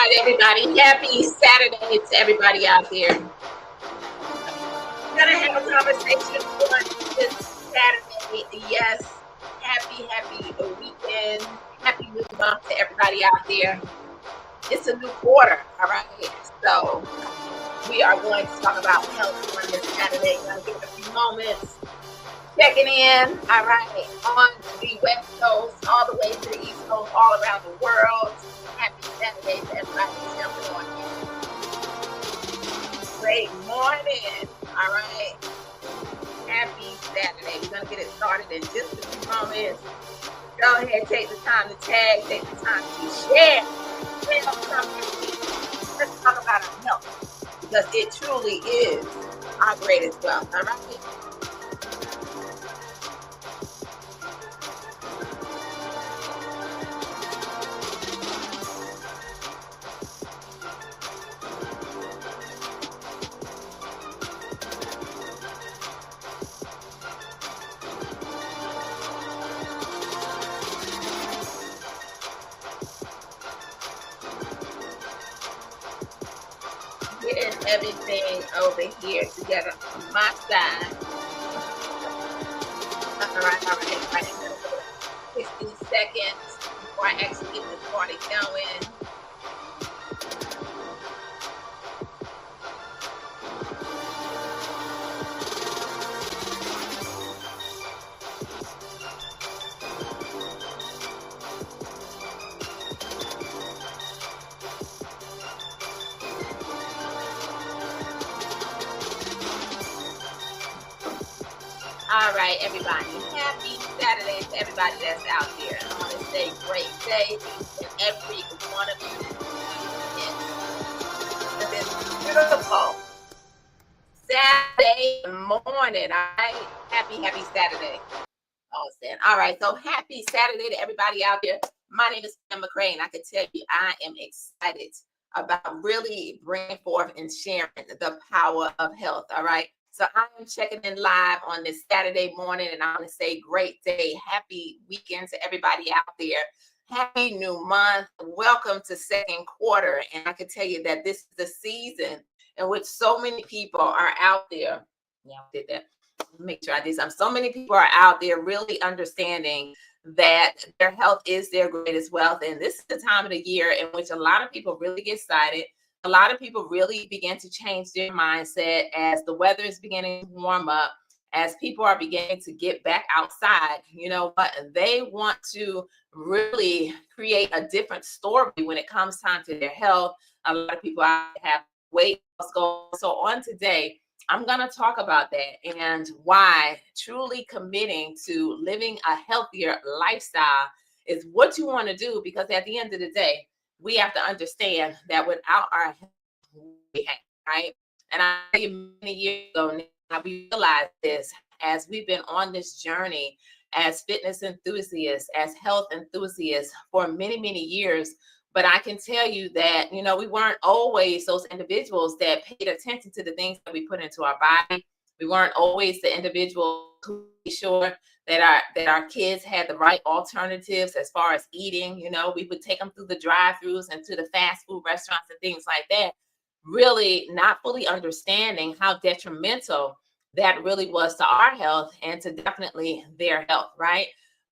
right, everybody. Happy Saturday to everybody out there. Gonna have a conversation on this Saturday. Yes, happy weekend. Happy new month to everybody out there. It's a new quarter, all right? So we are going to talk about health on this Saturday. Gonna give it a few moments. Checking in, all right, on the West Coast, all the way to the East Coast, all around the world. Happy Saturday to everybody jumping on in. Great morning, all right. Happy Saturday. We're going to get it started in just a few moments. Go ahead, take the time to tag, take the time to share. Let's talk about our health because it truly is our greatest wealth, all right? Getting everything over here together on my side. All right. 60 seconds before I actually get this party going. All right, everybody. Happy Saturday to everybody that's out there. I want to say great day to every one of you. This beautiful Saturday morning. All right. Happy Saturday. Austin. All right. So happy Saturday to everybody out there. My name is Pam McCray, and I can tell you I am excited about really bringing forth and sharing the power of health. All right. So I am checking in live on this Saturday morning, and I want to say great day, happy weekend to everybody out there. Happy new month. Welcome to second quarter. And I can tell you that this is the season in which so many people are out there. Yeah, I did that. Make sure I did something. So many people are out there really understanding that their health is their greatest wealth. And this is the time of the year in which a lot of people really get excited. A lot of people really begin to change their mindset as the weather is beginning to warm up, as people are beginning to get back outside. You know what? They want to really create a different story when it comes time to their health. A lot of people have weight loss goals. So on today, I'm going to talk about that and why truly committing to living a healthier lifestyle is what you want to do, because at the end of the day, we have to understand that without our health, we have, right? And I tell you, many years ago now, we realized this as we've been on this journey as fitness enthusiasts, as health enthusiasts for many years. But I can tell you that, you know, we weren't always those individuals that paid attention to the things that we put into our body. We weren't always the individuals who made sure that our kids had the right alternatives as far as eating. You know, we would take them through the drive-throughs and to the fast food restaurants and things like that, really not fully understanding how detrimental that really was to our health and to definitely their health, right?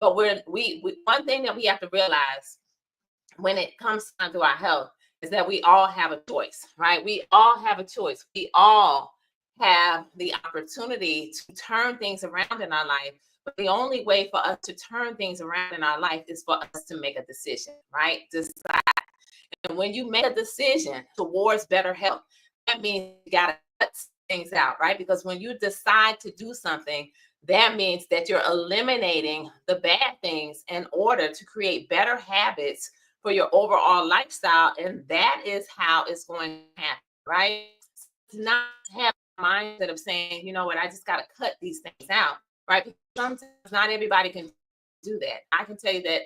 But we one thing that we have to realize when it comes down to our health is that we all have a choice, right? We all have a choice. We all have the opportunity to turn things around in our life. But the only way for us to turn things around in our life is for us to make a decision, right? Decide. And when you make a decision towards better health, that means you got to cut things out, right? Because when you decide to do something, that means that you're eliminating the bad things in order to create better habits for your overall lifestyle. And that is how it's going to happen, right? It's not have a mindset of saying, you know what, I just got to cut these things out, right? Because sometimes not everybody can do that. I can tell you that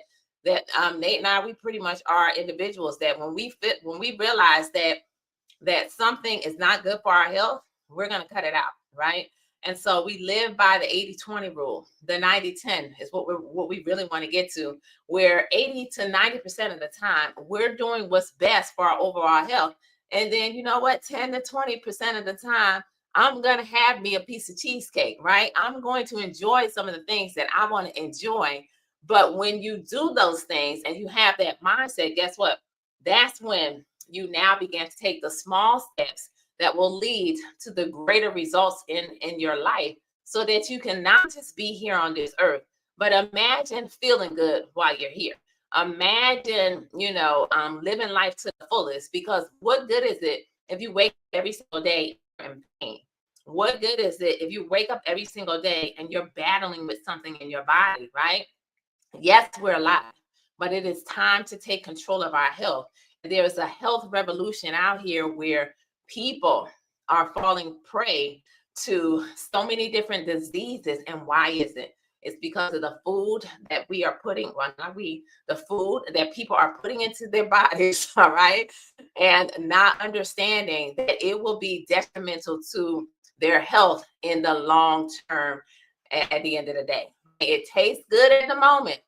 Nate and I, we pretty much are individuals that when we realize that something is not good for our health, we're going to cut it out, right? And so we live by the 80-20 rule. The 90-10 is what we really want to get to, where 80 to 90% of the time we're doing what's best for our overall health. And then you know what? 10 to 20% of the time, I'm gonna have me a piece of cheesecake, right? I'm going to enjoy some of the things that I want to enjoy. But when you do those things and you have that mindset, guess what? That's when you now begin to take the small steps that will lead to the greater results in your life, so that you can not just be here on this earth, but imagine feeling good while you're here. Imagine, living life to the fullest, because what good is it if you wake up every single day in pain? What good is it if you wake up every single day and you're battling with something in your body, right? Yes, we're alive, but it is time to take control of our health. There is a health revolution out here where people are falling prey to so many different diseases. And why is it? It's because of the food that we are putting, well, not we, the food that people are putting into their bodies, all right? And not understanding that it will be detrimental to their health in the long term at the end of the day. It tastes good at the moment,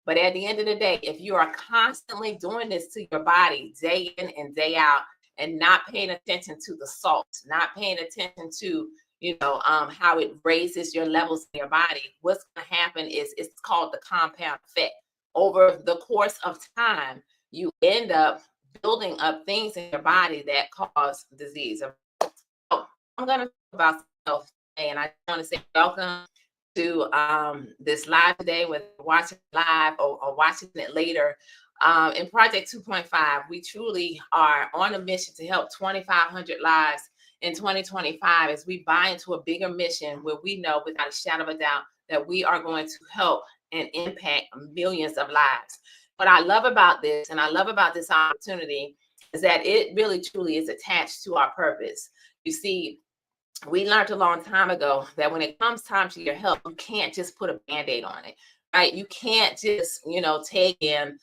but at the end of the day, if you are constantly doing this to your body day in and day out, and not paying attention to the salt, not paying attention to how it raises your levels in your body, what's going to happen is it's called the compound effect. Over the course of time, you end up building up things in your body that cause disease. So I'm going to talk about self today, and I want to say welcome to this live today, whether you're watching live or watching it later. In Project 2.5, we truly are on a mission to help 2,500 lives in 2025 as we buy into a bigger mission where we know without a shadow of a doubt that we are going to help and impact millions of lives. What I love about this, and I love about this opportunity, is that it really truly is attached to our purpose. You see, we learned a long time ago that when it comes time to your health, you can't just put a band-aid on it, right? You can't just, take in,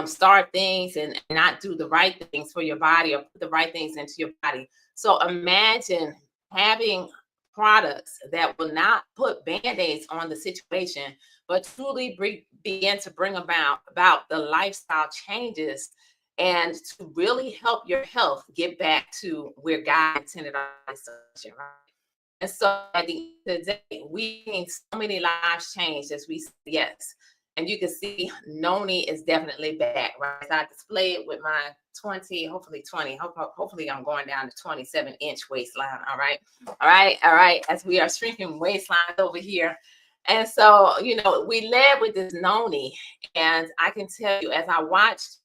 start things and not do the right things for your body or put the right things into your body. So imagine having products that will not put band-aids on the situation, but truly begin to bring about the lifestyle changes and to really help your health get back to where God intended our life, right? And so at the end of the day, we've seen so many lives change as we say yes. And you can see Noni is definitely back, right? So I display it with my 20, hopefully 20. Hopefully I'm going down to 27-inch waistline. All right. All right. All right. As we are shrinking waistlines over here. And so, we led with this Noni. And I can tell you, as I watched,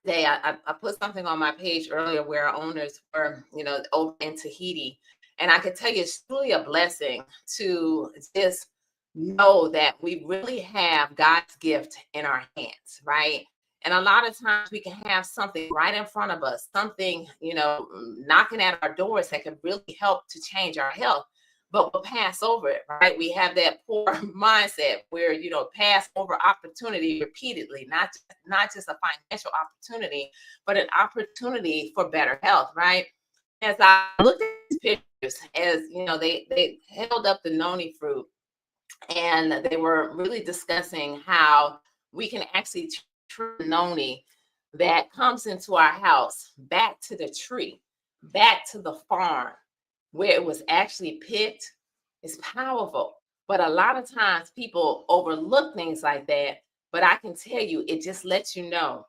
I put something on my page earlier where our owners were, over in Tahiti. And I can tell you it's truly a blessing to just know that we really have God's gift in our hands, right? And a lot of times we can have something right in front of us, something, knocking at our doors that could really help to change our health, but we'll pass over it, right? We have that poor mindset where, pass over opportunity repeatedly, not just a financial opportunity, but an opportunity for better health, right? As I looked at these pictures, as they held up the noni fruit, and they were really discussing how we can actually turn noni that comes into our house back to the tree, back to the farm where it was actually picked. Is powerful. But a lot of times people overlook things like that. But I can tell you, it just lets you know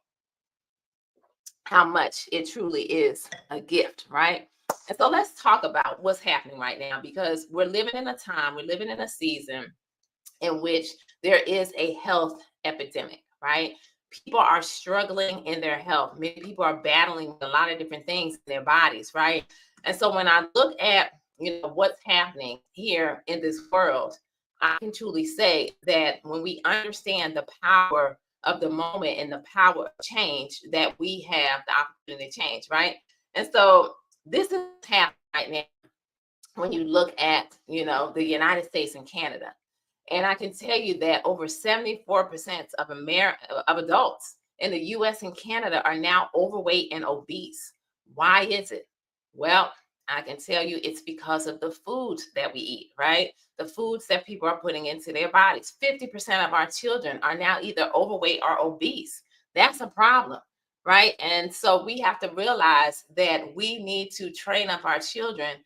how much it truly is a gift, right? And so let's talk about what's happening right now, because we're living in a time, we're living in a season in which there is a health epidemic, right? People are struggling in their health. Many people are battling with a lot of different things in their bodies, right? And so when I look at what's happening here in this world, I can truly say that when we understand the power of the moment and the power of change, that we have the opportunity to change, right? And so this is happening right now when you look at the United States and Canada. And I can tell you that over 74% of adults in the US and Canada are now overweight and obese. Why is it? Well, I can tell you it's because of the foods that we eat, right? The foods that people are putting into their bodies. 50% of our children are now either overweight or obese. That's a problem, right? And so we have to realize that we need to train up our children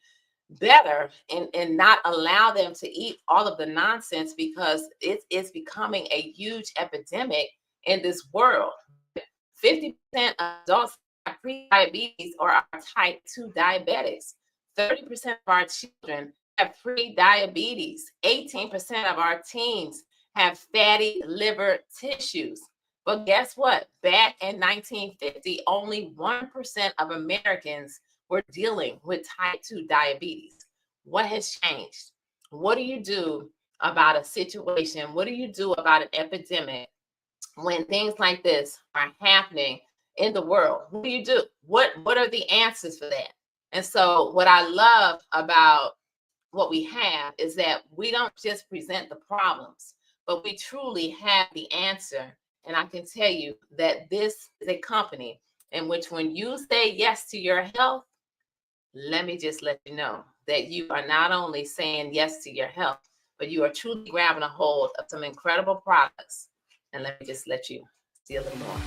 better and not allow them to eat all of the nonsense because it's becoming a huge epidemic in this world. 50% of adults have pre-diabetes or are type 2 diabetics. 30% of our children have pre-diabetes. 18% of our teens have fatty liver tissues. But guess what? Back in 1950, only 1% of Americans were dealing with type 2 diabetes. What has changed? What do you do about a situation? What do you do about an epidemic when things like this are happening in the world? What do you do? What are the answers for that? And so what I love about what we have is that we don't just present the problems, but we truly have the answer. And I can tell you that this is a company in which when you say yes to your health, let me just let you know that you are not only saying yes to your health, but you are truly grabbing a hold of some incredible products. And let me just let you see a little more.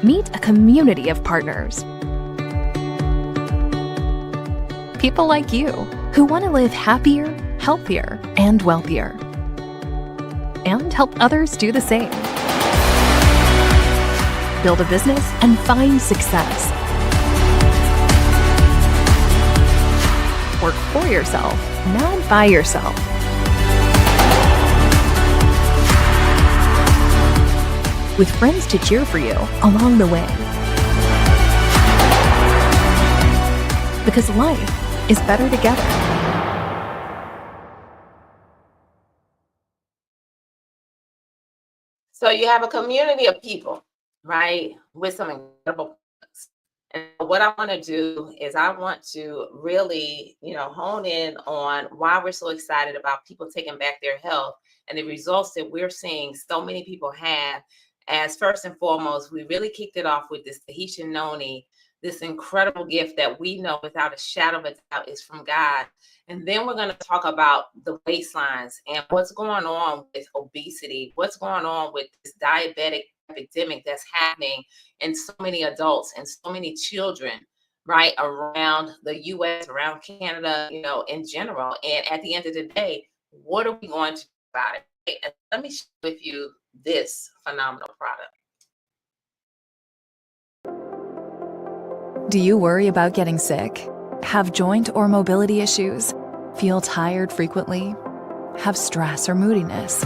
Meet a community of partners. People like you who want to live happier, healthier, and wealthier. And help others do the same. Build a business and find success. Work for yourself, not by yourself. With friends to cheer for you along the way. Because life is better together. So you have a community of people, right, with some incredible products. And what I want to do is I want to really, hone in on why we're so excited about people taking back their health and the results that we're seeing so many people have. As first and foremost, we really kicked it off with this Tahitian noni, this incredible gift that we know without a shadow of a doubt is from God. And then we're going to talk about the waistlines and what's going on with obesity, what's going on with this diabetic epidemic that's happening in so many adults and so many children, right, around the US, around Canada, in general. And at the end of the day, what are we going to do about it? And let me share with you this phenomenal product. Do you worry about getting sick? Have joint or mobility issues? Feel tired frequently? Have stress or moodiness?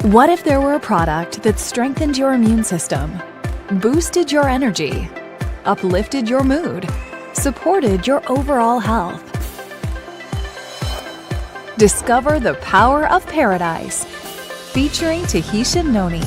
What if there were a product that strengthened your immune system, boosted your energy, uplifted your mood, supported your overall health? Discover the power of paradise, featuring Tahitian noni,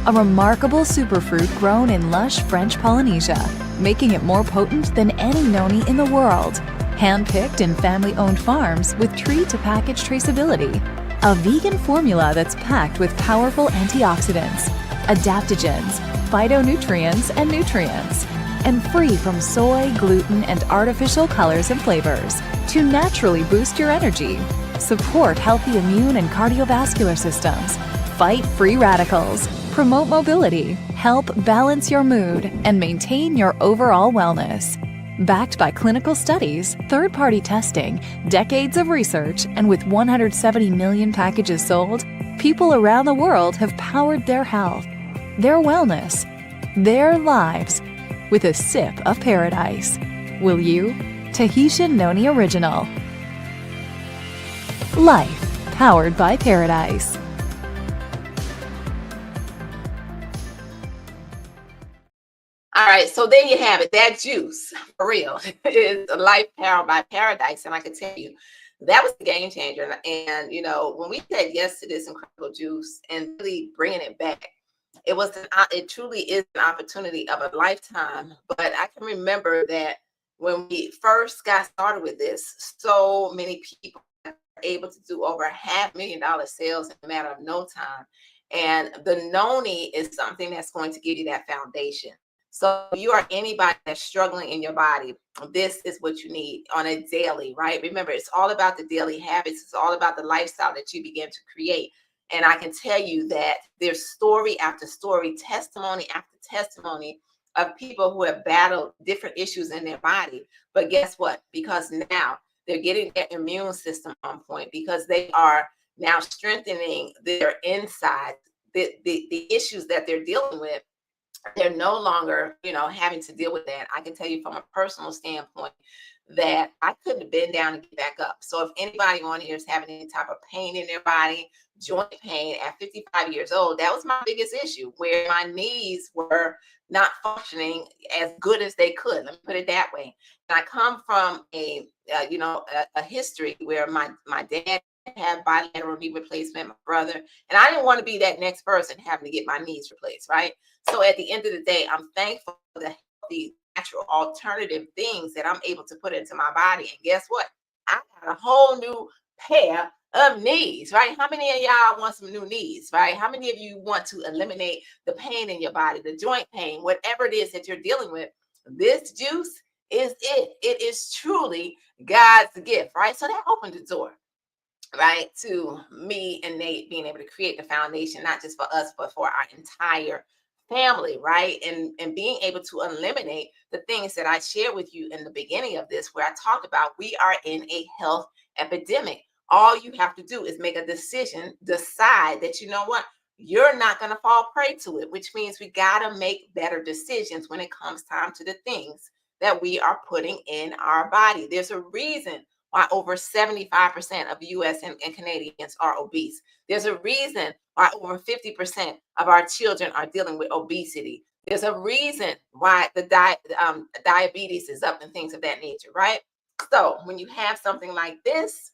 a remarkable superfruit grown in lush French Polynesia, making it more potent than any noni in the world. Hand-picked in family-owned farms with tree-to-package traceability. A vegan formula that's packed with powerful antioxidants, adaptogens, phytonutrients, and nutrients, and free from soy, gluten, and artificial colors and flavors to naturally boost your energy, support healthy immune and cardiovascular systems, fight free radicals, promote mobility, help balance your mood, and maintain your overall wellness. Backed by clinical studies, third-party testing, decades of research, and with 170 million packages sold, people around the world have powered their health, their wellness, their lives with a sip of paradise. Will you? Tahitian Noni Original. Life powered by paradise. All right, so there you have it. That juice, for real, is a life powered by paradise. And I can tell you, that was a game changer. And, when we said yes to this incredible juice and really bringing it back, it truly is an opportunity of a lifetime. But I can remember that when we first got started with this, so many people were able to do over $500,000 sales in a matter of no time. And the noni is something that's going to give you that foundation. So if you are anybody that's struggling in your body, this is what you need on a daily, right? Remember, it's all about the daily habits. It's all about the lifestyle that you begin to create. And I can tell you that there's story after story, testimony after testimony of people who have battled different issues in their body. But guess what? Because now they're getting their immune system on point, because they are now strengthening their inside, the issues that they're dealing with. They're no longer, having to deal with that. I can tell you from a personal standpoint that I couldn't have been down and get back up. So if anybody on here is having any type of pain in their body, joint pain at 55 years old, that was my biggest issue, where my knees were not functioning as good as they could. Let me put it that way. And I come from a history where my dad had bilateral knee replacement, my brother, and I didn't want to be that next person having to get my knees replaced, right? So at the end of the day, I'm thankful for the healthy, natural, alternative things that I'm able to put into my body. And guess what? I got a whole new pair of knees, right? How many of y'all want some new knees, right? How many of you want to eliminate the pain in your body, the joint pain, whatever it is that you're dealing with? This juice is it. It is truly God's gift, right? So that opened the door, right, to me and Nate being able to create the foundation, not just for us, but for our entire family, right? And being able to eliminate the things that I shared with you in the beginning of this, where I talked about we are in a health epidemic. All you have to do is make a decision, decide that, you know what, you're not going to fall prey to it, which means we got to make better decisions when it comes time to the things that we are putting in our body. There's a reason why over 75% of US and Canadians are obese. There's a reason why over 50% of our children are dealing with obesity. There's a reason why the diabetes is up and things of that nature, right? So when you have something like this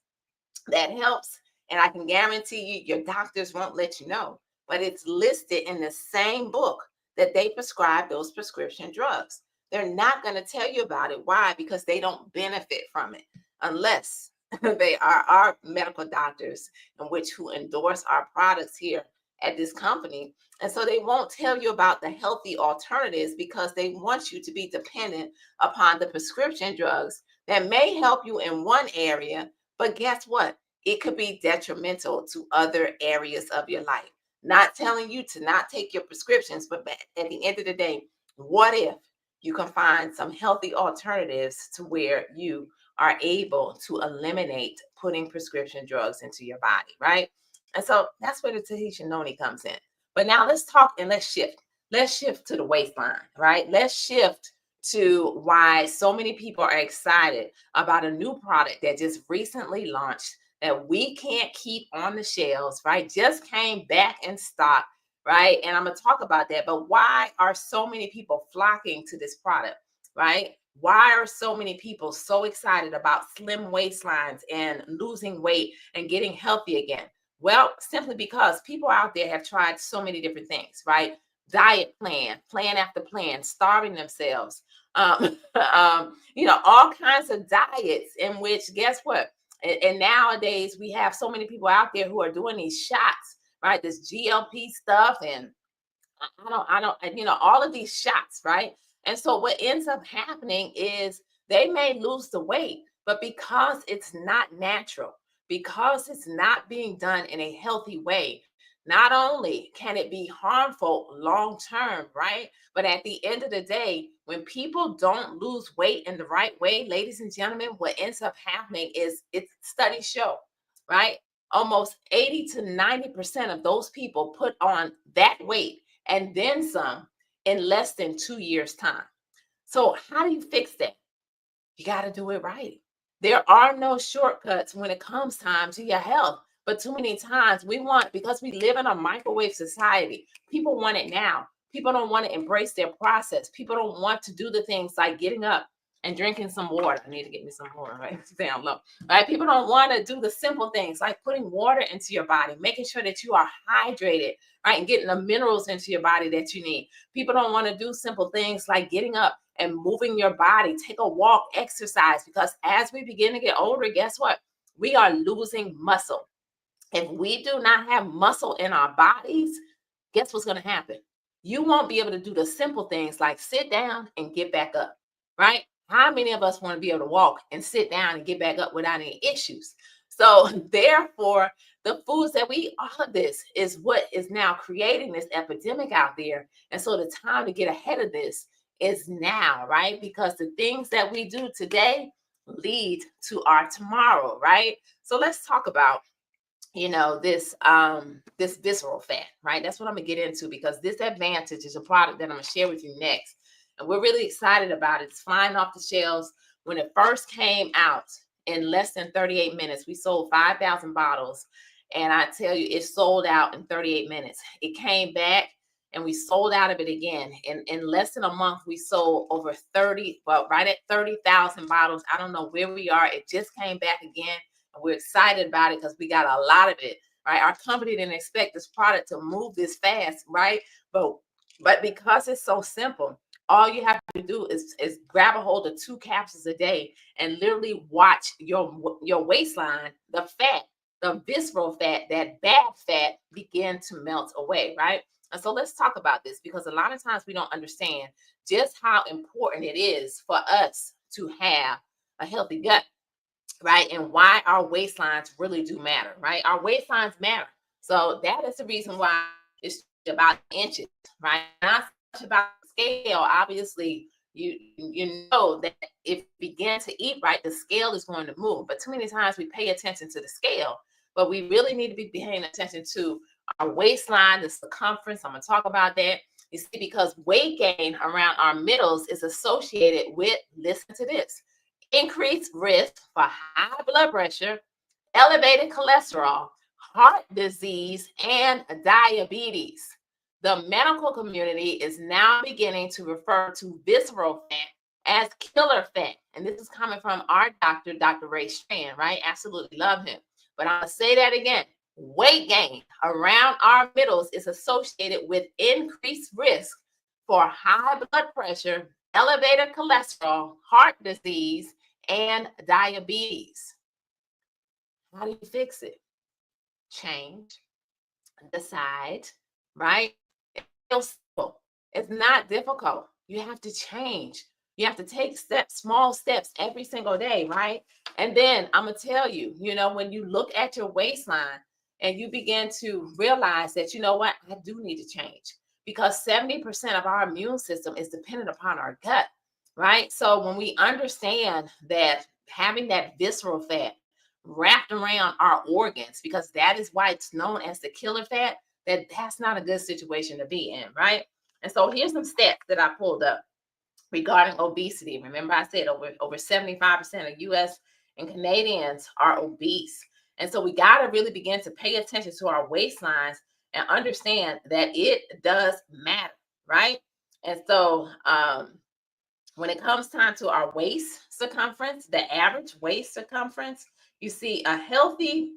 that helps, and I can guarantee you, your doctors won't let you know, but it's listed in the same book that they prescribe those prescription drugs. They're not going to tell you about it. Why? Because they don't benefit from it unless they are our medical doctors, in which who endorse our products here at this company. And so they won't tell you about the healthy alternatives, because they want you to be dependent upon the prescription drugs that may help you in one area, but guess what? It could be detrimental to other areas of your life. Not telling you to not take your prescriptions, but at the end of the day, what if you can find some healthy alternatives to where you are able to eliminate putting prescription drugs into your body, right? And so that's where the Tahitian Noni comes in. But now let's talk and let's shift. Let's shift to the waistline, right? Let's shift to why so many people are excited about a new product that just recently launched that we can't keep on the shelves, right? Just came back in stock, right? And I'm going to talk about that. But why are so many people flocking to this product, right? Why are so many people so excited about slim waistlines and losing weight and getting healthy again? Well, simply because people out there have tried so many different things, right? Diet plan after plan, starving themselves, all kinds of diets in which, guess what? And nowadays we have so many people out there who are doing these shots, right? This GLP stuff, and all of these shots, right? And so what ends up happening is they may lose the weight, but because it's not natural, because it's not being done in a healthy way, not only can it be harmful long term, right? But at the end of the day, when people don't lose weight in the right way, ladies and gentlemen, what ends up happening is, it's studies show, right? Almost 80 to 90% of those people put on that weight and then some in less than 2 years' time. So how do you fix that? You got to do it right. There are no shortcuts when it comes time to your health. But too many times because we live in a microwave society, people want it now. People don't want to embrace their process. People don't want to do the things like getting up and drinking some water. I need to get me some water, right? It's down low, right? People don't want to do the simple things like putting water into your body, making sure that you are hydrated, right? And getting the minerals into your body that you need. People don't want to do simple things like getting up and moving your body, take a walk, exercise, because as we begin to get older, guess what? We are losing muscle. If we do not have muscle in our bodies, guess what's going to happen? you won't be able to do the simple things like sit down and get back up, right? How many of us want to be able to walk and sit down and get back up without any issues? So, therefore, the foods that we eat, all of this is what is now creating this epidemic out there. And so, the time to get ahead of this is now, right? Because the things that we do today lead to our tomorrow, right? So, let's talk about this visceral fat, right? That's what I'm gonna get into, because this advantage is a product that I'm gonna share with you next, and we're really excited about it. It's flying off the shelves. When it first came out, in less than 38 minutes we sold 5,000 bottles, and I tell you, it sold out in 38 minutes. It came back and we sold out of it again. In less than a month we sold over 30, well, right at 30,000 bottles. I don't know where we are. It just came back again. We're excited about it because we got a lot of it, right? Our company didn't expect this product to move this fast, right? But because it's so simple, all you have to do is grab a hold of 2 capsules a day and literally watch your waistline, the fat, the visceral fat, that bad fat begin to melt away, right? And so let's talk about this, because a lot of times we don't understand just how important it is for us to have a healthy gut, right? And why our waistlines really do matter, right? Our waistlines matter. So that is the reason why it's about inches, right? Not so much about scale. Obviously, you know that if you begin to eat right, the scale is going to move. But too many times we pay attention to the scale, but we really need to be paying attention to our waistline, the circumference. I'm going to talk about that. You see, because weight gain around our middles is associated with, listen to this, increased risk for high blood pressure, elevated cholesterol, heart disease, and diabetes. The medical community is now beginning to refer to visceral fat as killer fat. And this is coming from our doctor, Dr. Ray Strand, right? Absolutely love him. But I'm going to say that again. Weight gain around our middles is associated with increased risk for high blood pressure, elevated cholesterol, heart disease, and diabetes. How do you fix it? Change, decide, right? It's simple. It's not difficult. You have to change. You have to take small steps every single day, right? And then I'm gonna tell you, when you look at your waistline and you begin to realize that, you know what, I do need to change, because 70% of our immune system is dependent upon our gut, right? So when we understand that having that visceral fat wrapped around our organs, because that is why it's known as the killer fat, that's not a good situation to be in, right? And so here's some stats that I pulled up regarding obesity. Remember, I said over 75% of US and Canadians are obese. And so we got to really begin to pay attention to our waistlines and understand that it does matter, right? And so when it comes time to our waist circumference, the average waist circumference, you see a healthy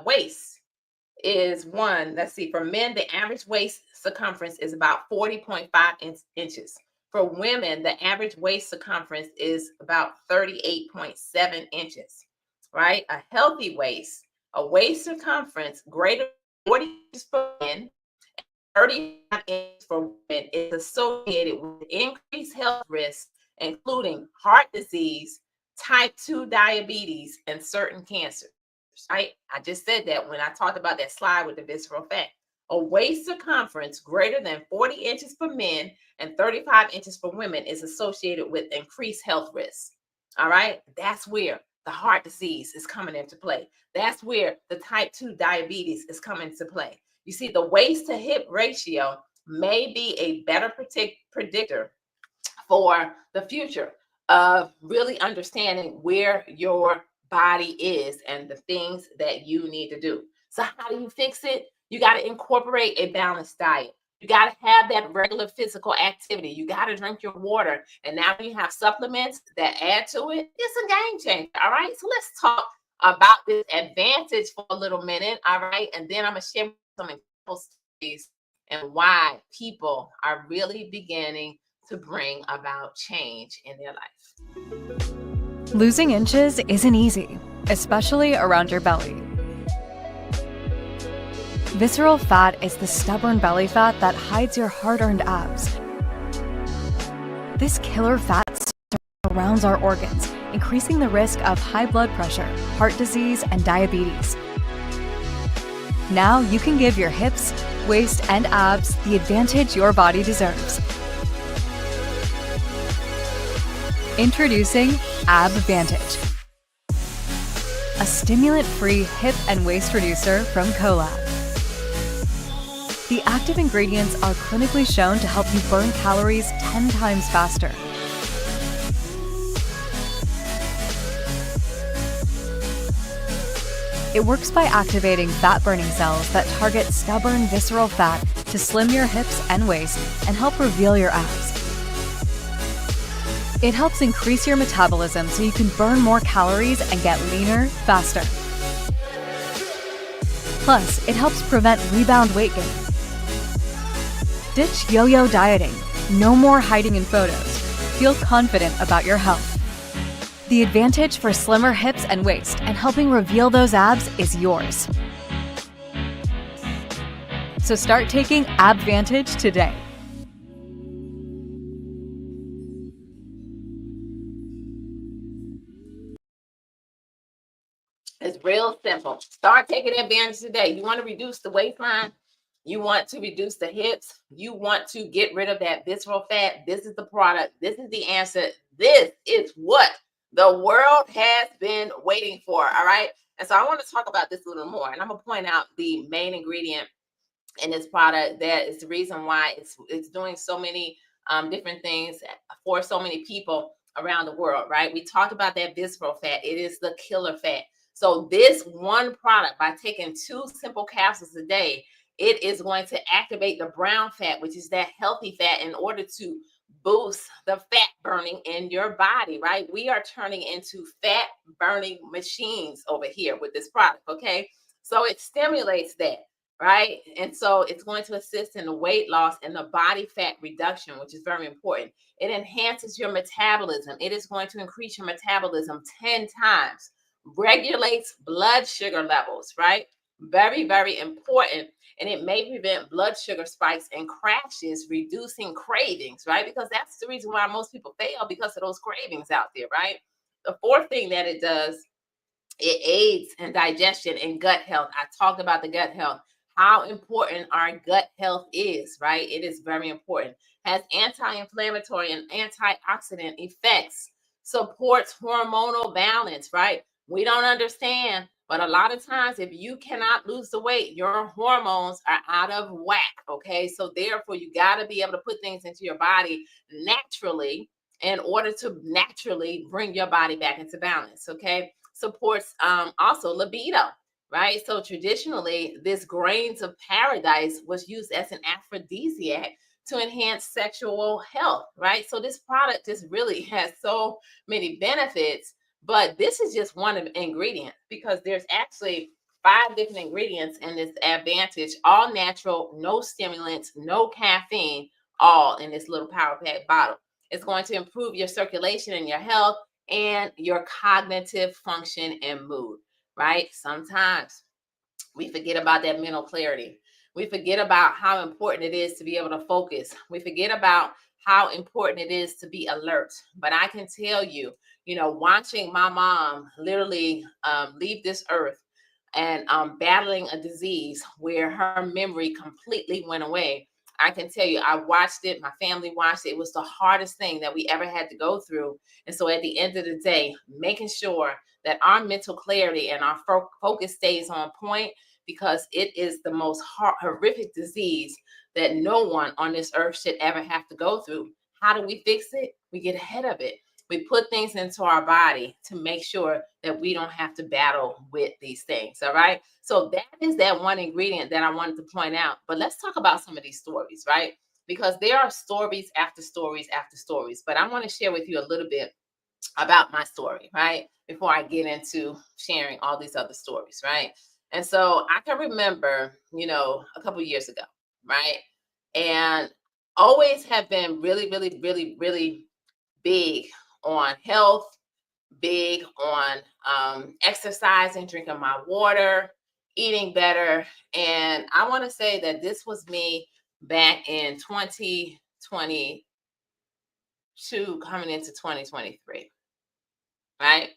waist is for men, the average waist circumference is about 40.5 inches. For women, the average waist circumference is about 38.7 inches, right? A healthy waist, a waist circumference greater than 40 inches for men, 35 inches for women, is associated with increased health risks, including heart disease, type 2 diabetes, and certain cancers, right? I just said that when I talked about that slide with the visceral fat. A waist circumference greater than 40 inches for men and 35 inches for women is associated with increased health risks. All right. That's where the heart disease is coming into play. That's where the type 2 diabetes is coming into play. You see, the waist to hip ratio may be a better predictor for the future of really understanding where your body is and the things that you need to do. So how do you fix it? You got to incorporate a balanced diet. You got to have that regular physical activity. You got to drink your water. And now you have supplements that add to it. It's a game changer. All right. So let's talk about this advantage for a little minute. All right. And then I'm going to share some example studies and why people are really beginning to bring about change in their life. Losing inches isn't easy, especially around your belly. Visceral fat is the stubborn belly fat that hides your hard-earned abs. This killer fat surrounds our organs, increasing the risk of high blood pressure, heart disease, and diabetes. Now you can give your hips, waist, and abs the advantage your body deserves. Introducing AbVantage, a stimulant-free hip and waist reducer from Colab. The active ingredients are clinically shown to help you burn calories 10 times faster. It works by activating fat-burning cells that target stubborn visceral fat to slim your hips and waist and help reveal your abs. It helps increase your metabolism so you can burn more calories and get leaner faster. Plus, it helps prevent rebound weight gain. Ditch yo-yo dieting. No more hiding in photos. Feel confident about your health. The advantage for slimmer hips and waist and helping reveal those abs is yours. So start taking AbVantage today. It's real simple. Start taking advantage today. You want to reduce the waistline? You want to reduce the hips? You want to get rid of that visceral fat? This is the product. This is the answer. This is what the world has been waiting for. All right. And so I want to talk about this a little more. And I'm going to point out the main ingredient in this product that is the reason why it's doing so many different things for so many people around the world. Right. We talked about that visceral fat. It is the killer fat. So this one product, by taking 2 simple capsules a day, it is going to activate the brown fat, which is that healthy fat, in order to boost the fat burning in your body, right? We are turning into fat burning machines over here with this product, okay? So it stimulates that, right? And so it's going to assist in the weight loss and the body fat reduction, which is very important. It enhances your metabolism. It is going to increase your metabolism 10 times. Regulates blood sugar levels, right? Very, very important. And it may prevent blood sugar spikes and crashes, reducing cravings, right? Because that's the reason why most people fail, because of those cravings out there, right? The fourth thing that it does, it aids in digestion and gut health. I talked about the gut health, how important our gut health is, right? It is very important. Has anti-inflammatory and antioxidant effects, supports hormonal balance, right? We don't understand, but a lot of times if you cannot lose the weight, your hormones are out of whack, okay? So therefore, you got to be able to put things into your body naturally in order to naturally bring your body back into balance, okay? Supports also libido, right? So traditionally, this grains of paradise was used as an aphrodisiac to enhance sexual health, right? So this product just really has so many benefits. But this is just one ingredient, because there's actually 5 different ingredients in this AbVantage, all natural, no stimulants, no caffeine, all in this little power pack bottle. It's going to improve your circulation and your health and your cognitive function and mood, right? Sometimes we forget about that mental clarity. We forget about how important it is to be able to focus. We forget about how important it is to be alert. But I can tell you, watching my mom literally leave this earth and battling a disease where her memory completely went away. I can tell you, I watched it. My family watched it. It was the hardest thing that we ever had to go through. And so at the end of the day, making sure that our mental clarity and our focus stays on point, because it is the most horrific disease that no one on this earth should ever have to go through. How do we fix it? We get ahead of it. We put things into our body to make sure that we don't have to battle with these things. All right. So that is that one ingredient that I wanted to point out. But let's talk about some of these stories, right? Because there are stories after stories after stories. But I want to share with you a little bit about my story, right? Before I get into sharing all these other stories, right? And so I can remember, a couple of years ago, right? And always have been really, really, really, really big on health, big on exercising, drinking my water, eating better. And I want to say that this was me back in 2022, coming into 2023, right?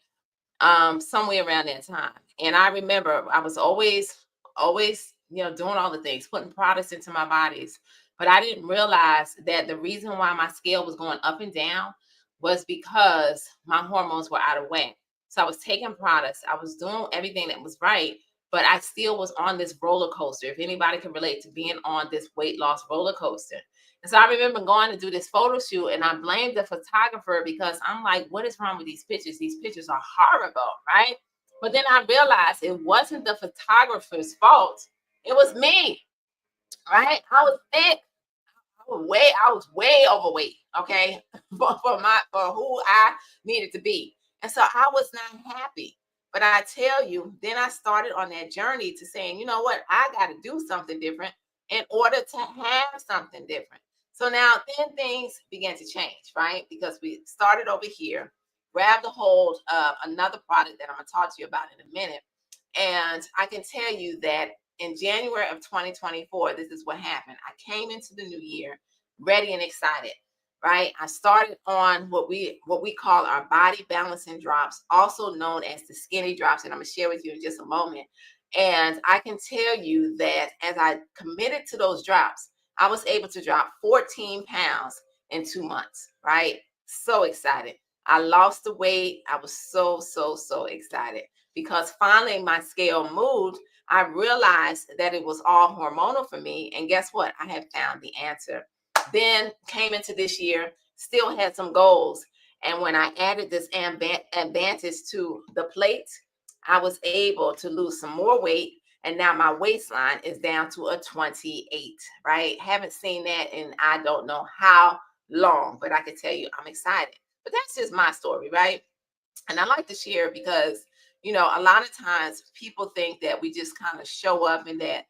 Somewhere around that time. And I remember I was always, doing all the things, putting products into my bodies. But I didn't realize that the reason why my scale was going up and down was because my hormones were out of whack. So I was taking products, I was doing everything that was right, but I still was on this roller coaster. If anybody can relate to being on this weight loss roller coaster. And so I remember going to do this photo shoot and I blamed the photographer because I'm like, what is wrong with these pictures? These pictures are horrible, right? But then I realized it wasn't the photographer's fault. It was me, right? I was thick. I was way overweight, okay, for who I needed to be. And so I was not happy. But I tell you, then I started on that journey to saying, you know what, I got to do something different in order to have something different. So now then things began to change, right? Because we started over here, grabbed a hold of another product that I'm gonna talk to you about in a minute. And I can tell you that in January of 2024, this is what happened. I came into the new year ready and excited, right? I started on what we call our body balancing drops, also known as the skinny drops, and I'm gonna share with you in just a moment. And I can tell you that as I committed to those drops, I was able to drop 14 pounds in 2 months, right? So excited. I lost the weight. I was so excited because finally my scale moved. I realized that it was all hormonal for me. And guess what? I had found the answer. Then came into this year, still had some goals. And when I added this advantage to the plate, I was able to lose some more weight. And now my waistline is down to a 28, right? Haven't seen that in I don't know how long, but I can tell you I'm excited. But that's just my story, right? And I like to share because, a lot of times people think that we just kind of show up and that,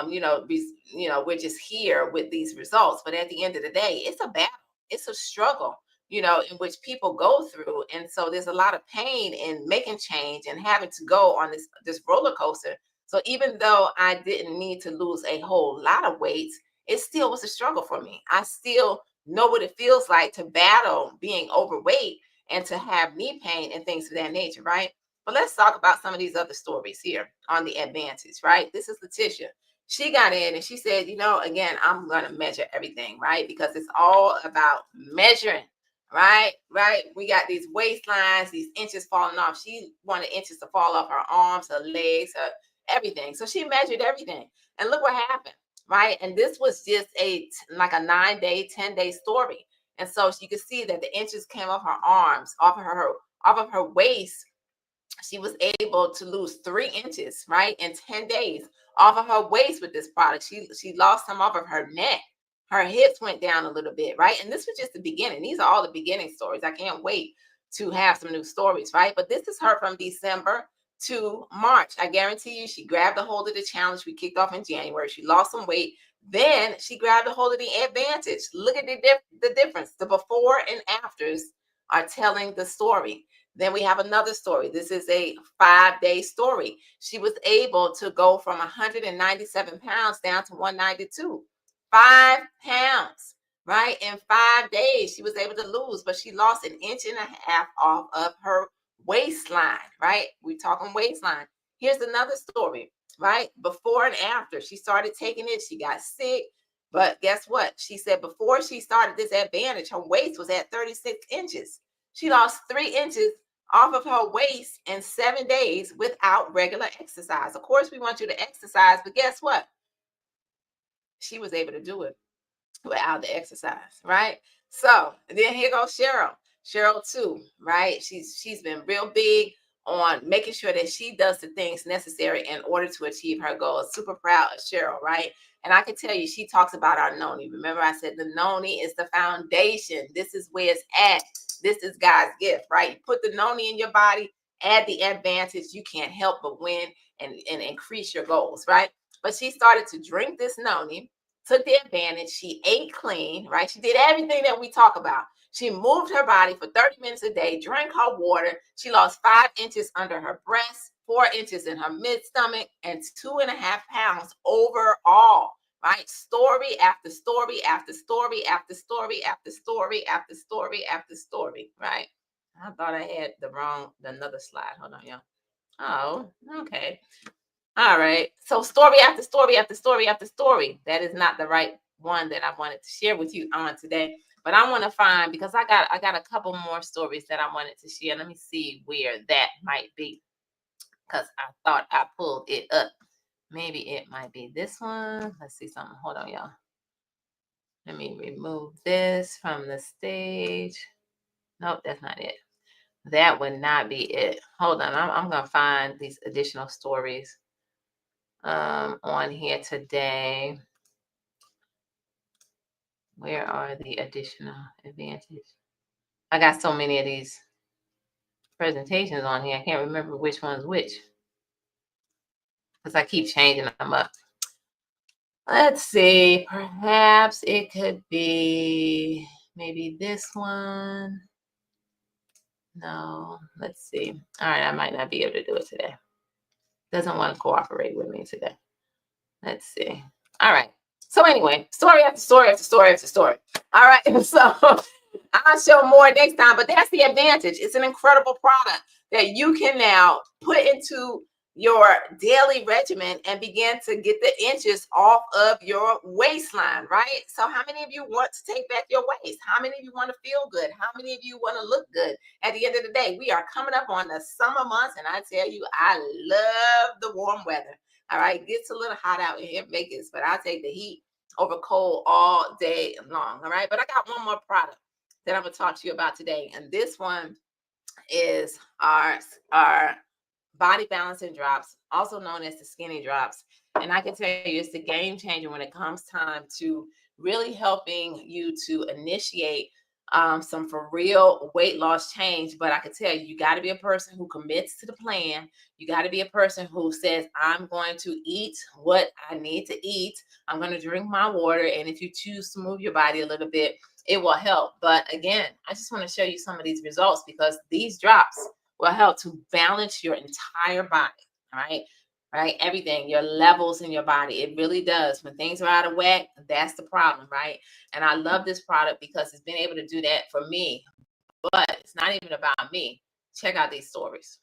we're just here with these results. But at the end of the day, it's a battle, it's a struggle, in which people go through. And so there's a lot of pain in making change and having to go on this roller coaster. So even though I didn't need to lose a whole lot of weight, it still was a struggle for me. I still know what it feels like to battle being overweight and to have knee pain and things of that nature, right? But let's talk about some of these other stories here on the advantage, right? This is Letitia. She got in and she said, again, I'm going to measure everything, right? Because it's all about measuring, right? Right. We got these waistlines, these inches falling off. She wanted inches to fall off her arms, her legs, her everything. So she measured everything. And look what happened, right? And this was just like a 9-day, 10-day story. And so you can see that the inches came off her arms, off of her waist. She was able to lose 3 inches, right, in 10 days off of her waist with this product. She lost some off of her neck. Her hips went down a little bit, right? And this was just the beginning. These are all the beginning stories. I can't wait to have some new stories, right? But this is her from December to March. I guarantee you, she grabbed a hold of the challenge we kicked off in January. She lost some weight. Then she grabbed a hold of the advantage. Look at the difference. The before and afters are telling the story. Then we have another story. This is a 5-day story. She was able to go from 197 pounds down to 192. 5 pounds, right? In 5 days, she was able to lose, but she lost 1.5 inches off of her waistline, right? We're talking waistline. Here's another story, right? Before and after, she started taking it. She got sick. But guess what? She said before she started this advantage, her waist was at 36 inches. She lost 3 inches off of her waist in 7 days without regular exercise. Of course, we want you to exercise, but guess what? She was able to do it without the exercise, right? So then here goes Cheryl. Cheryl too, right? She's been real big on making sure that she does the things necessary in order to achieve her goals. Super proud of Cheryl, right? And I can tell you, she talks about our noni. Remember, I said the noni is the foundation. This is where it's at. This is God's gift, right? You put the noni in your body, add the advantage. You can't help but win and increase your goals, right? But she started to drink this noni, took the advantage. She ate clean, right? She did everything that we talk about. She moved her body for 30 minutes a day, drank her water. She lost 5 inches under her breast, 4 inches in her mid stomach, and 2.5 pounds overall. Right? Story after story after story after story after story after story after story. Right? I thought I had another slide. Hold on, y'all. Oh, okay. All right. So story after story after story after story. That is not the right one that I wanted to share with you on today. But I want to find, because I got a couple more stories that I wanted to share. Let me see where that might be, because I thought I pulled it up. Maybe it might be this one. Let's see something. Hold on, y'all. Let me remove this from the stage. Nope, that's not it. That would not be it. Hold on. I'm going to find these additional stories on here today. Where are the additional advantages? I got so many of these presentations on here. I can't remember which one's which, because I keep changing them up. Let's see. Perhaps it could be maybe this one. No, let's see. All right, I might not be able to do it today. Doesn't want to cooperate with me today. Let's see. All right. So anyway, story after story after story after story. All right. So I'll show more next time, but that's the advantage. It's an incredible product that you can now put into your daily regimen and begin to get the inches off of your waistline, right? So how many of you want to take back your waist? How many of you want to feel good? How many of you want to look good? At the end of the day, we are coming up on the summer months, and I tell you, I love the warm weather. All right, it gets a little hot out in Vegas, but I'll take the heat over cold all day long. All right, but I got one more product that I'm going to talk to you about today, and this one is our body balancing drops, also known as the skinny drops. And I can tell you, it's the game changer when it comes time to really helping you to initiate some for real weight loss change. But I can tell you, you got to be a person who commits to the plan. You got to be a person who says, I'm going to eat what I need to eat. I'm going to drink my water. And if you choose to move your body a little bit, it will help. But again, I just want to show you some of these results, because these drops will help to balance your entire body. All right. Right. Everything, your levels in your body. It really does. When things are out of whack, that's the problem. Right. And I love this product because it's been able to do that for me. But it's not even about me. Check out these stories.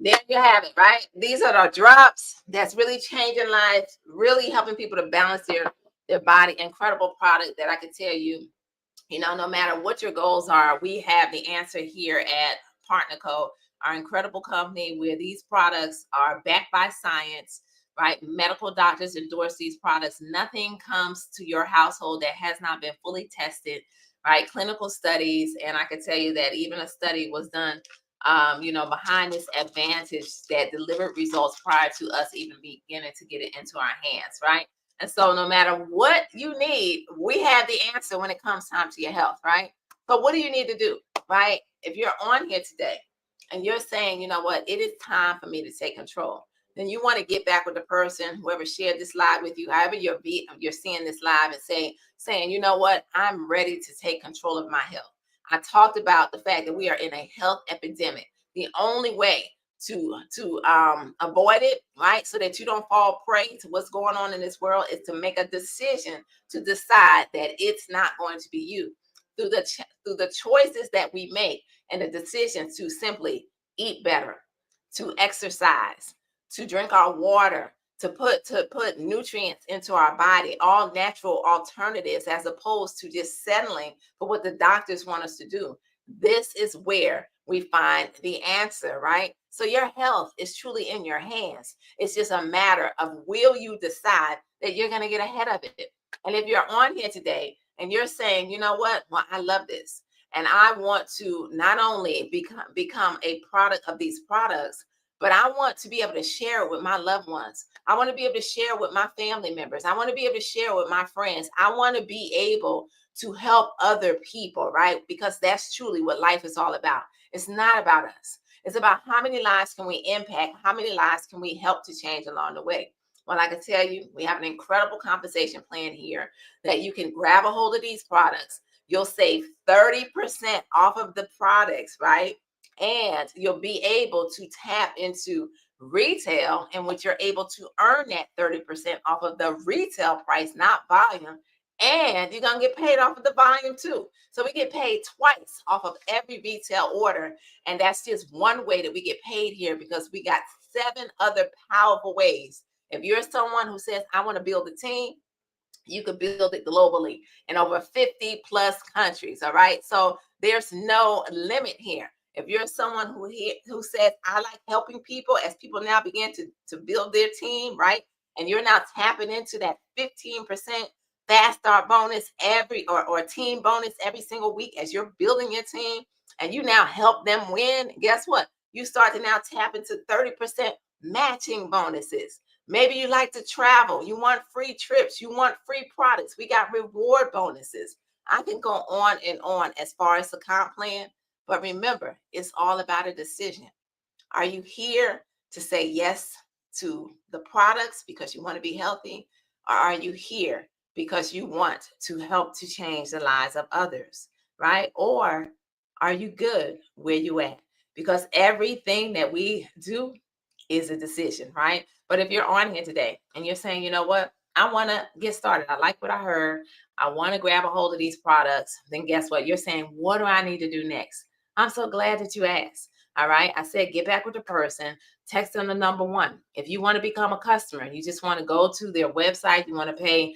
There you have it, right? These are the drops that's really changing lives, really helping people to balance their body. Incredible product that I can tell you, no matter what your goals are, we have the answer here at PartnerCo, our incredible company where these products are backed by science, right? Medical doctors endorse these products. Nothing comes to your household that has not been fully tested, right? Clinical studies. And I can tell you that even a study was done behind this advantage that delivered results prior to us even beginning to get it into our hands, right? And so no matter what you need, we have the answer when it comes time to your health, right? So what do you need to do, right? If you're on here today and you're saying, you know what, it is time for me to take control, then you want to get back with the person, whoever shared this live with you, however you're seeing this live, and saying, you know what, I'm ready to take control of my health. I talked about the fact that we are in a health epidemic. The only way to avoid it, right, so that you don't fall prey to what's going on in this world, is to make a decision to decide that it's not going to be you. Through the choices that we make and the decisions to simply eat better, to exercise, to drink our water, to put nutrients into our body, all natural alternatives, as opposed to just settling for what the doctors want us to do. This is where we find the answer, right? So your health is truly in your hands. It's just a matter of, will you decide that you're going to get ahead of it? And if you're on here today and you're saying, you know what, well, I love this, and I want to not only become a product of these products, but I want to be able to share it with my loved ones. I want to be able to share with my family members. I want to be able to share with my friends. I want to be able to help other people, right? Because that's truly what life is all about. It's not about us. It's about how many lives can we impact? How many lives can we help to change along the way? Well, I can tell you, we have an incredible compensation plan here that you can grab a hold of these products. You'll save 30% off of the products, right? And you'll be able to tap into retail, in which you're able to earn that 30% off of the retail price, not volume. And you're going to get paid off of the volume too. So we get paid twice off of every retail order. And that's just one way that we get paid here, because we got 7 other powerful ways. If you're someone who says, I want to build a team, you could build it globally in over 50 plus countries. All right. So there's no limit here. If you're someone who says, I like helping people, as people now begin to build their team, right? And you're now tapping into that 15% fast start bonus or team bonus every single week as you're building your team, and you now help them win. Guess what? You start to now tap into 30% matching bonuses. Maybe you like to travel. You want free trips. You want free products. We got reward bonuses. I can go on and on as far as the comp plan. But remember, it's all about a decision. Are you here to say yes to the products because you want to be healthy? Or are you here because you want to help to change the lives of others, right? Or are you good where you at? Because everything that we do is a decision, right? But if you're on here today and you're saying, you know what, I want to get started, I like what I heard, I want to grab a hold of these products, then guess what? You're saying, what do I need to do next? I'm so glad that you asked. All right. I said, get back with the person, text them the number 1. If you want to become a customer, you just want to go to their website, you want to pay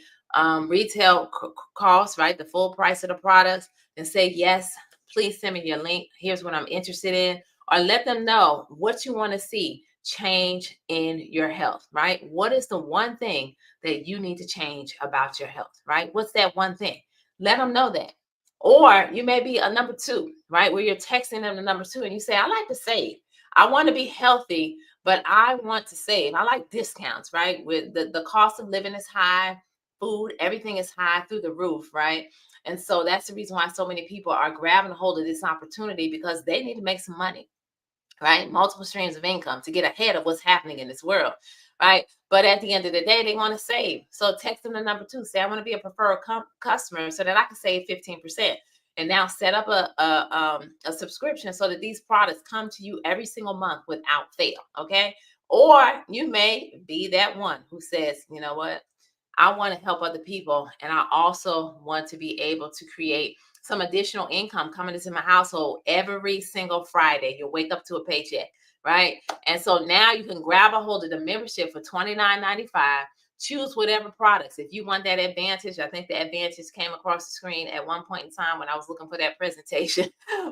retail costs, right? The full price of the products, and say, yes, please send me your link. Here's what I'm interested in. Or let them know what you want to see change in your health, right? What is the one thing that you need to change about your health, right? What's that one thing? Let them know that. Or you may be a number 2, right? Where you're texting them the number 2 and you say, I like to save. I want to be healthy, but I want to save. I like discounts, right? With the cost of living is high, food, everything is high through the roof, right? And so that's the reason why so many people are grabbing a hold of this opportunity, because they need to make some money, right? Multiple streams of income to get ahead of what's happening in this world, right? But at the end of the day, they want to save. So text them the number 2. Say, I want to be a preferred customer so that I can save 15%. And now set up a subscription so that these products come to you every single month without fail, okay? Or you may be that one who says, you know what? I want to help other people, and I also want to be able to create some additional income coming into my household every single Friday. You'll wake up to a paycheck, right? And so now you can grab a hold of the membership for $29.95. Choose whatever products. If you want that advantage, I think the advantage came across the screen at one point in time when I was looking for that presentation.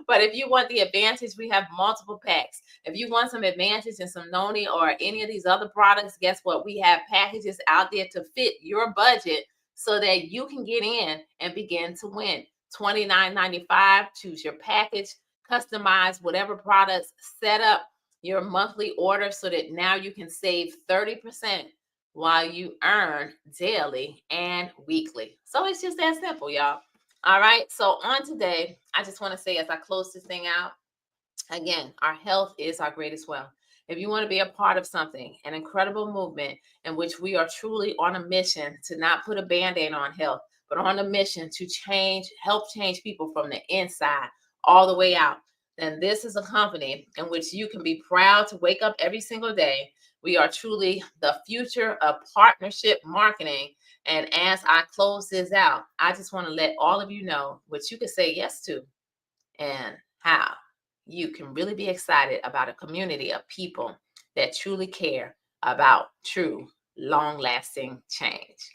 But if you want the advantage, we have multiple packs. If you want some advantage and some Noni or any of these other products, guess what? We have packages out there to fit your budget so that you can get in and begin to win. $29.95. Choose your package. customize whatever products, set up your monthly order so that now you can save 30% while you earn daily and weekly. So it's just that simple, y'all. All right. So on today, I just want to say as I close this thing out, again, our health is our greatest wealth. If you want to be a part of something, an incredible movement in which we are truly on a mission to not put a band-aid on health, but on a mission to help change people from the inside all the way out, then this is a company in which you can be proud to wake up every single day. We are truly the future of partnership marketing. And as I close this out, I just want to let all of you know what you can say yes to and how you can really be excited about a community of people that truly care about true, long-lasting change.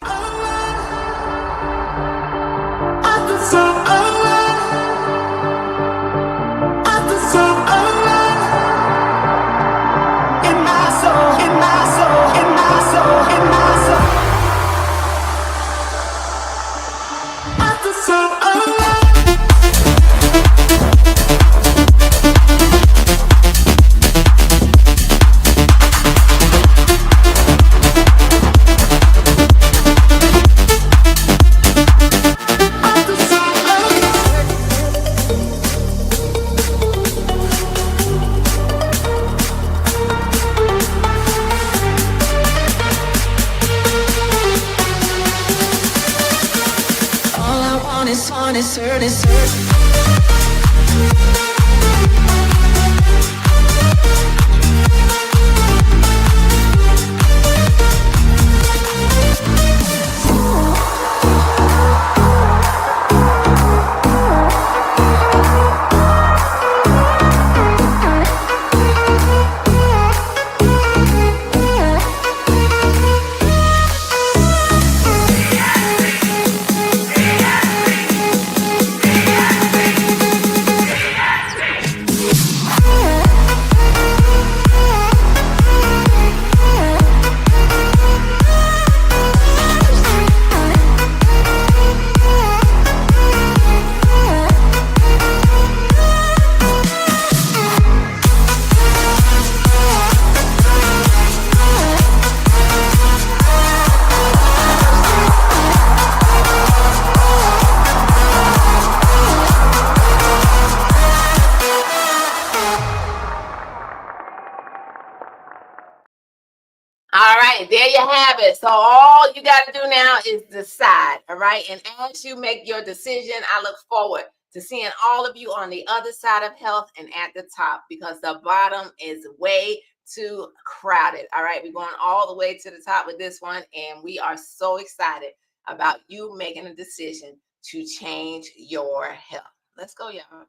All right, there you have it. So all you got to do now is decide, all right? And as you make your decision, I look forward to seeing all of you on the other side of health and at the top, because the bottom is way too crowded. All right, we're going all the way to the top with this one, and we are so excited about you making a decision to change your health. Let's go, y'all.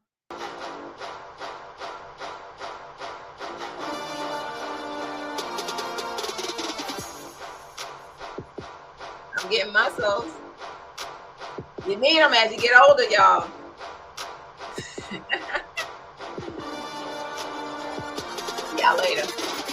I'm getting muscles. You need them as you get older, y'all. See y'all later.